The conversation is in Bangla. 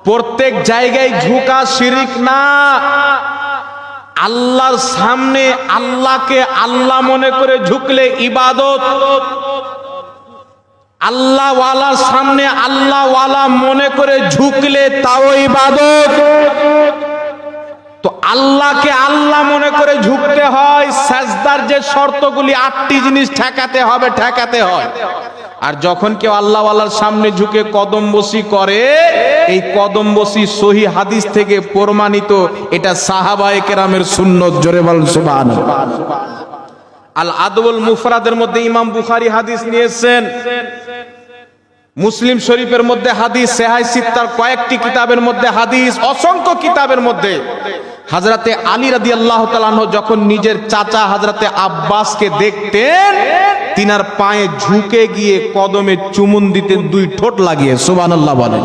প্রত্যেক জায়গায় ঝুঁকা শিরিক না। আল্লাহর সামনে আল্লাহকে আল্লাহ মনে করে ঝুঁকলে ইবাদত, আল্লাহ ওয়ালার সামনে আল্লাহ ওয়ালা মনে করে ঝুঁকলে তাও ইবাদত। তো আল্লাহকে আল্লাহ মনে করে ঝুঁকতে হয়, সাজদার যে শর্তগুলি 8টি জিনিস ঠেকাতে হয়। আর যখন কেউ আল্লাহ ওয়ালার সামনে ঝুঁকে কদম বসি করে, এই কদম বসি সহি হাদিস থেকে প্রমাণিত, এটা সাহাবায়ে কেরামের সুন্নত। জোরে বল সুবহানাল্লাহ। আল আদবুল মুফরাদের মধ্যে ইমাম বুখারী হাদিস নিয়েছেন, মুসলিম শরীফের মধ্যে হাদিস, সেহাই সিত্তার কয়েকটি কিতাবের মধ্যে হাদিস, অসংখ্য কিতাবের মধ্যে হযরতে আলী রাদিয়াল্লাহু তাআলা আনহু যখন নিজের চাচা হযরতে আব্বাসকে দেখতেন, তিনার পায়ে ঝুঁকে গিয়ে কদমে চুমুন দিতেন 2 ঠোঁট লাগিয়ে। সুবহানাল্লাহ বলেন।